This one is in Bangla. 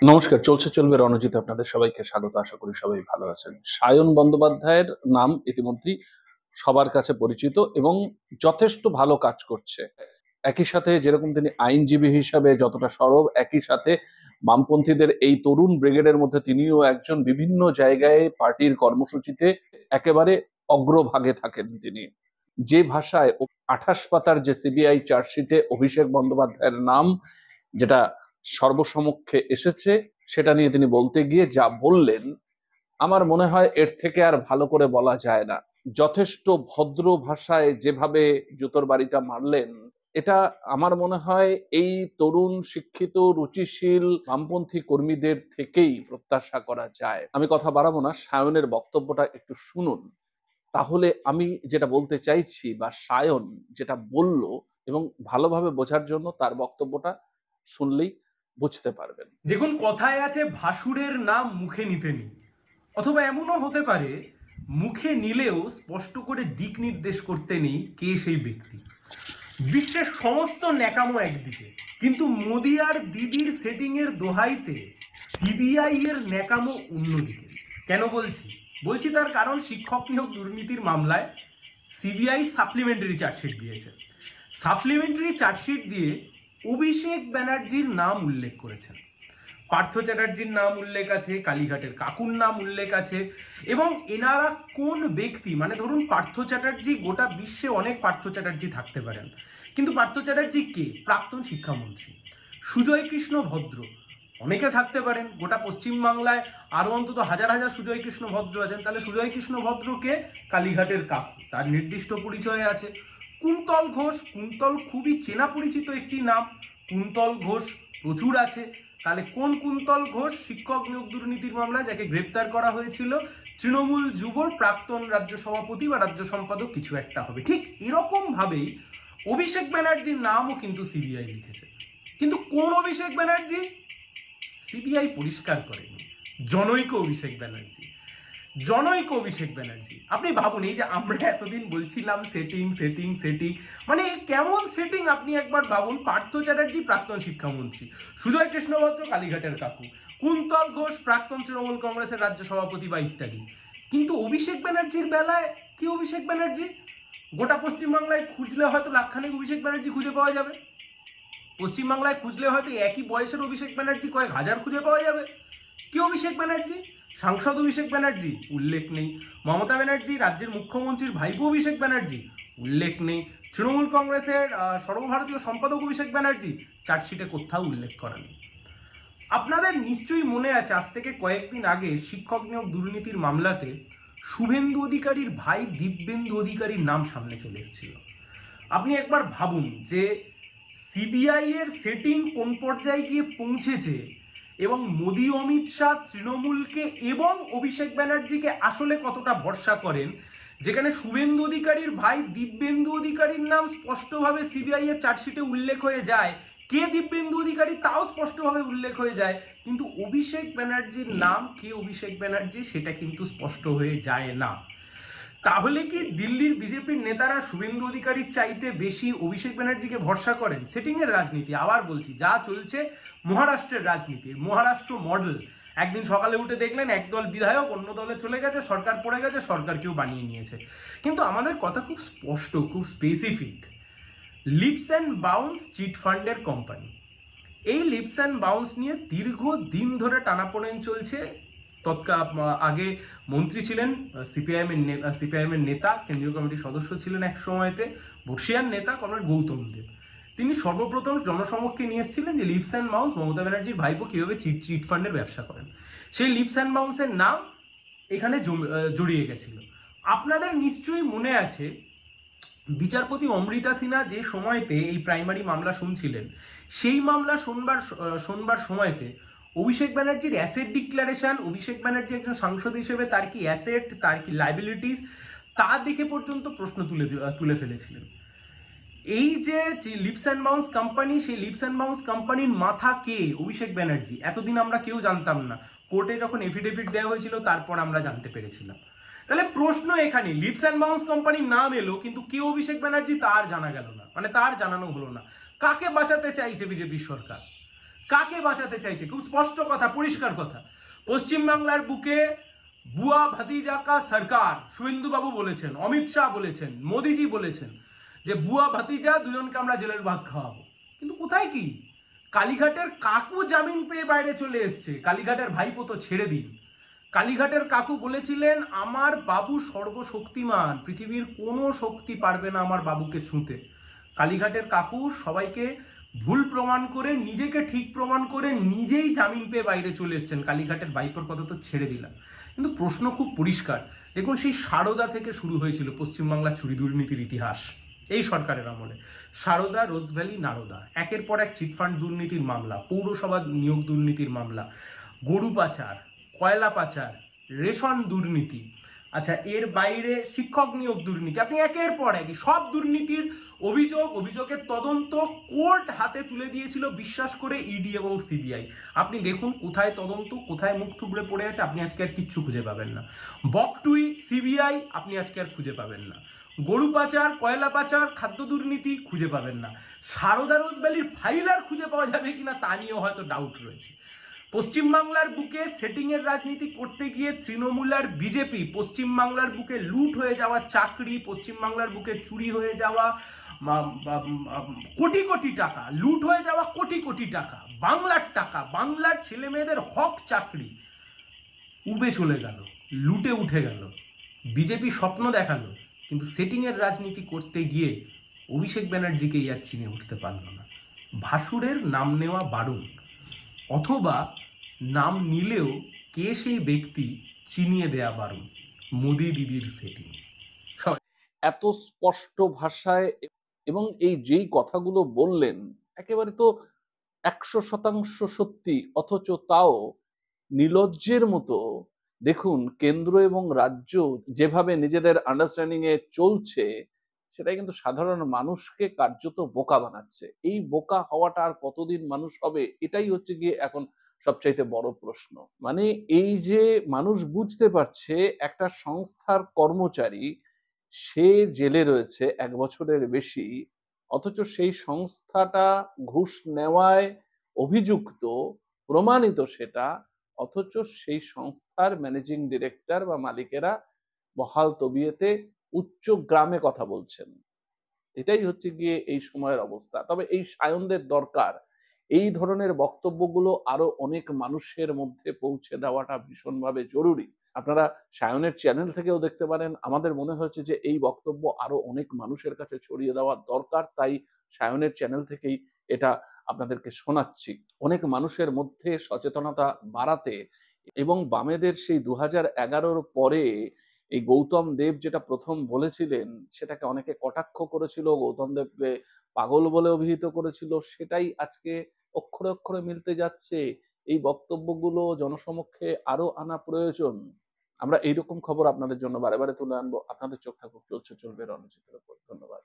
নমস্কার, চলছে চলবে রণজিতে আপনাদের সবাইকে স্বাগত। আশা করি সবাই ভালো আছেন। সায়ন বন্দ্যোপাধ্যায়ের নাম ইতিমধ্যেই সবার কাছে পরিচিত এবং যথেষ্ট ভালো কাজ করছে। একই সাথে যেরকম তিনি আইনজীবী হিসাবে যতটা সরব, একই সাথে বামপন্থীদের এই তরুণ ব্রিগেডের মধ্যে তিনিও একজন। বিভিন্ন জায়গায় পার্টির কর্মসূচিতে একেবারে অগ্রভাগে থাকেন তিনি। যে ভাষায় ২৮ পাতার যে সিবিআই চার্জশিটে অভিষেক বন্দ্যোপাধ্যায়ের নাম যেটা সর্বসমক্ষে এসেছে, সেটা নিয়ে তিনি বলতে গিয়ে যা বললেন, আমার মনে হয় এর থেকে আর ভালো করে বলা যায় না। যথেষ্ট ভদ্র ভাষায় যেভাবে জুতোর বাড়িটা মারলেন, এটা আমার মনে হয় এই তরুণ শিক্ষিত রুচিশীল বামপন্থী কর্মীদের থেকেই প্রত্যাশা করা যায়। আমি কথা বাড়াবো না, সায়নের বক্তব্যটা একটু শুনুন। তাহলে আমি যেটা বলতে চাইছি বা সায়ন যেটা বলল, এবং ভালোভাবে বোঝার জন্য তার বক্তব্যটা শুনলেই বুঝতে পারবেন। দেখুন, কথায় আছে ভাসুরের নাম মুখে নিতে নেই, অথবা এমনও হতে পারে মুখে নিলেও স্পষ্ট করে দিক নির্দেশ করতে নেই কে সেই ব্যক্তি। বিশ্বের সমস্ত ন্যাকামো একদিকে, কিন্তু মোদি আর দিদির সেটিং এর দোহাইতে সিবিআই এর ন্যাকামো অন্যদিকে। কেন বলছি তার কারণ শিক্ষক নিয়োগ দুর্নীতির মামলায় সিবিআই সাপ্লিমেন্টারি চার্জশিট দিয়েছে। সাপ্লিমেন্টারি চার্জশিট দিয়ে অভিষেক ব্যানার্জির নাম উল্লেখ করেছেন, পার্থ চ্যাটার্জির নাম উল্লেখ আছে, কালীঘাটের কাকুর নাম উল্লেখ আছে। এবং এনারা কোন ব্যক্তি, মানে ধরুন পার্থ চ্যাটার্জি, গোটা বিশ্বে অনেক পার্থ চ্যাটার্জি থাকতে পারেন, কিন্তু পার্থ চ্যাটার্জি কে? প্রাক্তন শিক্ষামন্ত্রী। সুজয় কৃষ্ণ ভদ্র অনেকে থাকতে পারেন, গোটা পশ্চিমবাংলায় আরো অন্তত হাজার হাজার সুজয় কৃষ্ণ ভদ্র আছেন। তাহলে সুজয় কৃষ্ণ ভদ্রকে কালীঘাটের কাকু, তার নির্দিষ্ট পরিচয় আছে। কুন্তল ঘোষ, কুন্তল খুবই চেনা পরিচিত একটি নাম, কুন্তল ঘোষ প্রচুর আছে। তাহলে কোন কুন্তল ঘোষ? শিক্ষক নিয়োগ দুর্নীতির মামলায় যাকে গ্রেপ্তার করা হয়েছিল, তৃণমূল যুবর প্রাক্তন রাজ্য সভাপতি বা রাজ্য সম্পাদক কিছু একটা হবে। ঠিক এরকম ভাবেই অভিষেক ব্যানার্জির নামও কিন্তু সিবিআই লিখেছে। কিন্তু কোন অভিষেক ব্যানার্জি? সিবিআই পরিষ্কার করেনি। জনৈক অভিষেক ব্যানার্জি, জনৈক অভিষেক ব্যানার্জি। আপনি ভাবুন, এই যে আমরা এতদিন বলছিলাম সেটিং সেটিং সেটিং, মানে কেমন সেটিং আপনি একবার ভাবুন। পার্থ চ্যাটার্জি প্রাক্তন শিক্ষামন্ত্রী, সুজয় কৃষ্ণ ভদ্র কালীঘাটের কাকু, কুন্তল ঘোষ প্রাক্তন তৃণমূল কংগ্রেসের রাজ্য সভাপতি বা ইত্যাদি। কিন্তু অভিষেক ব্যানার্জির বেলায় কি? অভিষেক ব্যানার্জি গোটা পশ্চিমবাংলায় খুঁজলে হয়তো লাখখানেক অভিষেক ব্যানার্জি খুঁজে পাওয়া যাবে। পশ্চিমবাংলায় খুঁজলে হয়তো একই বয়সের অভিষেক ব্যানার্জি কয়েক হাজার খুঁজে পাওয়া যাবে। কি অভিষেক ব্যানার্জি? সাংসদ অভিষেক ব্যানার্জি উল্লেখ নেই। মমতা ব্যানার্জি রাজ্যের মুখ্যমন্ত্রীর ভাইপো অভিষেক ব্যানার্জি উল্লেখ নেই। তৃণমূল কংগ্রেসের সর্বভারতীয় সম্পাদক অভিষেক ব্যানার্জি চার্জশিটে কোথাও উল্লেখ করা নেই। আপনাদের নিশ্চয়ই মনে আছে, আজ থেকে কয়েকদিন আগে শিক্ষক নিয়োগ দুর্নীতির মামলাতে শুভেন্দু অধিকারীর ভাই দিব্যেন্দু অধিকারীর নাম সামনে চলে এসেছিল। আপনি একবার ভাবুন যে সিবিআই এর সেটিং কোন পর্যায়ে গিয়ে পৌঁছেছে, এবং মোদি অমিত শাহ তৃণমূলকে এবং অভিষেক ব্যানার্জিকে আসলে কতটা ভরসা করেন, যেখানে শুভেন্দু অধিকারীর ভাই দিব্যেন্দু অধিকারীর নাম স্পষ্টভাবে সিবিআই এর চার্জশিটে উল্লেখ হয়ে যায়, কে দিব্যেন্দু অধিকারী তাও স্পষ্টভাবে উল্লেখ হয়ে যায়, কিন্তু অভিষেক ব্যানার্জির নাম, কে অভিষেক ব্যানার্জি, সেটা কিন্তু স্পষ্ট হয়ে যায় না। তাহলে কি দিল্লির বিজেপির নেতারা শুভেন্দু অধিকারীর চাইতে বেশি অভিষেক ব্যানার্জিকে ভরসা করেন? সেটিং এর রাজনীতি, আবার বলছি, যা চলছে মহারাষ্ট্রের রাজনীতি, মহারাষ্ট্র মডেল। একদিন সকালে উঠে দেখলেন একদল বিধায়ক অন্য দলে চলে গেছে, সরকার পড়ে গেছে, সরকারকেও বানিয়ে নিয়েছে। কিন্তু আমাদের কথা খুব স্পষ্ট, খুব specific. Leaps and Bounds chit ফান্ডের কোম্পানি। এই লিপস অ্যান্ড বাউন্স নিয়ে দীর্ঘদিন ধরে টানাপোড়েন চলছে। আগে মন্ত্রী ছিলেন সিপিআইএম এর নেতা, কেন্দ্রীয় কমিটির সদস্য ছিলেন এক সময়তে, বর্ষিয়ান নেতা কমরেড গৌতম দেব। তিনি সর্বপ্রথম জনসমক্ষে নিয়ে এসেছিলেন যে লিপস অ্যান্ড বাউন্স, মমতা ব্যানার্জির ভাইপো কিভাবে চিট ফান্ডের ব্যবসা করেন। সেই লিপস অ্যান্ড বাউন্সের নাম এখানে জড়িয়ে গেছিল। আপনাদের নিশ্চয়ই মনে আছে, বিচারপতি অমৃতা সিনহা যে সময়তে এই প্রাইমারি মামলা শুনছিলেন, সেই মামলা শোনবার সময়তে অভিষেক ব্যানার্জির অ্যাসেট ডিক্লারেশন, অভিষেক ব্যানার্জি একজন সাংসদ হিসেবে তার কি অ্যাসেট, তার কি লাইবিলিটিস, তা দেখে পর্যন্ত প্রশ্ন তুলে ফেলেছিলেন। এই যে লিপস অ্যান্ড বাউন্স কোম্পানি, সেই লিপস অ্যান্ড বাউন্স কোম্পানির মাথা কে? অভিষেক ব্যানার্জি। এতদিন আমরা কেউ জানতাম না, কোর্টে যখন এফিডেভিট দেওয়া হয়েছিল তারপর আমরা জানতে পেরেছিলাম। তাহলে প্রশ্ন এখানে, লিপস অ্যান্ড বাউন্স কোম্পানির নাম এলো, কিন্তু কে অভিষেক ব্যানার্জি তার জানা গেল না, মানে তার জানানো হলো না। কাকে বাঁচাতে চাইছে বিজেপি সরকার? কাকে বাঁচাতে চাইছে? খুব স্পষ্ট কথা, পরিষ্কার কথা। পশ্চিমবাংলার বুকে বুয়া ভাতিজা কা সরকার, শুভেন্দু বাবু বলেছেন, অমিত শাহ বলেছেন, মোদিজি বলেছেন যে বুয়া ভাতিজা দুজনকে আমরা জেলের ভাত খাওয়াবো। কিন্তু কোথায় কি? কালীঘাটের কাকু জামিন পেয়ে বাইরে চলে এসছে। কালীঘাটের ভাইপো তো ছেড়ে দিন। কালীঘাটের কাকু বলেছিলেন আমার বাবু সর্বশক্তিমান, পৃথিবীর কোনো শক্তি পারবে না আমার বাবুকে ছুঁতে। কালীঘাটের কাকু সবাইকে ভুল প্রমাণ করে, নিজেকে ঠিক প্রমাণ করে নিজেই জামিন পেয়ে বাইরে চলে এসছেন। কালীঘাটের ভাইপোর কথা তো ছেড়ে দিলাম, কিন্তু প্রশ্ন খুব পরিষ্কার। দেখুন, সেই সারদা থেকে শুরু হয়েছিল পশ্চিমবাংলা চুরি দুর্নীতির ইতিহাস এই সরকারের আমলে। সারদা, রোজভ্যালি, নারদা, একের পর এক চিটফান্ড দুর্নীতির মামলা, পৌরসভা নিয়োগ দুর্নীতির মামলা, গরু পাচার, কয়লা পাচার, রেশন দুর্নীতি, আচ্ছা এর বাইরে শিক্ষক নিয়োগ দুর্নীতি। আপনি একের পর এক সব দুর্নীতির অভিযোগের তদন্ত কোর্ট হাতে তুলে দিয়েছিল বিশ্বাস করে ইডি এবং সিবিআই। আপনি দেখুন কোথায় তদন্ত, কোথায় মুখ থুবড়ে পড়ে আছে, আপনি আজকে আর কিচ্ছু খুঁজে পাবেন না। বকটুই, সিবিআই আপনি আজকে আর খুঁজে পাবেন না। গরু পাচার, কয়লা পাচার, খাদ্য দুর্নীতি খুঁজে পাবেন না। সারদা রোজভ্যালির ফাইল আর খুঁজে পাওয়া যাবে কিনা তা নিয়েও হয়তো ডাউট রয়েছে। পশ্চিমবাংলার বুকে সেটিংয়ের রাজনীতি করতে গিয়ে তৃণমূল আর বিজেপি পশ্চিমবাংলার বুকে লুট হয়ে যাওয়া চাকরি, পশ্চিমবাংলার বুকে চুরি হয়ে যাওয়া কোটি কোটি টাকা, লুট হয়ে যাওয়া কোটি কোটি টাকা, বাংলার টাকা, বাংলার ছেলে মেয়েদের হক চাকরি উবে চলে গেল, লুটে উঠে গেল। বিজেপি স্বপ্ন দেখালো, কিন্তু সেটিংয়ের রাজনীতি করতে গিয়ে অভিষেক ব্যানার্জিকেই আর চিনে উঠতে পারল না। ভাসুরের নাম নেওয়া বারণ, অথবা নাম নিলেও কে সেই ব্যক্তি চিনিয়ে দেয়া বারণ। মোদি দিদির সেটিং। এত স্পষ্ট ভাষায় এবং এই যেই কথাগুলো বললেন একেবারে তো 100% সত্যি, অথচ তাও নির্লজ্জের মতো। দেখুন, কেন্দ্র এবং রাজ্য যেভাবে নিজেদের আন্ডারস্ট্যান্ডিং এ চলছে সেটা কিন্তু সাধারণ মানুষকে কার্যত বোকা বানাচ্ছে। এই বোকা হওয়াটা আর কতদিন মানুষ হবে, এটাই হচ্ছে গিয়ে এখন সবচাইতে বড় প্রশ্ন। মানে এই যে মানুষ বুঝতে পারছে একটা সংস্থার কর্মচারী সে জেলে রয়েছে 1 বছরের বেশি, অথচ সেই সংস্থাটা ঘুষ নেওয়ায় অভিযুক্ত, প্রমাণিত সেটা, অথচ সেই সংস্থার ম্যানেজিং ডিরেক্টর বা মালিকেরা বহাল তবিয়তে উচ্চ গ্রামে কথা বলছেন। এটাই হচ্ছে গিয়ে এই সময়ের অবস্থা। তবে এই সায়নদের দরকার এই ধরনের বক্তব্যগুলো আরো অনেক মানুষের মধ্যে পৌঁছে দেওয়াটা ভীষণভাবে জরুরি। আপনারা সায়নের চ্যানেল থেকেও দেখতে পারেন। আমাদের মনে হয়েছে যে এই বক্তব্য আরো অনেক মানুষের কাছে ছড়িয়ে দেওয়া দরকার, তাই সায়নের চ্যানেল থেকেই এটা আপনাদেরকে শোনাচ্ছি। অনেক মানুষের মধ্যে সচেতনতা বাড়াতে এবং বামেদের সেই 2011-র পরে এই গৌতম দেব যেটা প্রথম বলেছিলেন সেটাকে অনেকে কটাক্ষ করেছিল, গৌতম দেবকে পাগল বলে অভিহিত করেছিল, সেটাই আজকে অক্ষরে অক্ষরে মিলতে যাচ্ছে। এই বক্তব্যগুলো জনসমক্ষে আরো আনা প্রয়োজন। আমরা এইরকম খবর আপনাদের জন্য বারে বারে তুলে আনবো। আপনাদের চোখ থাকুক, চলছে চলবে রণজিতের উপর। ধন্যবাদ।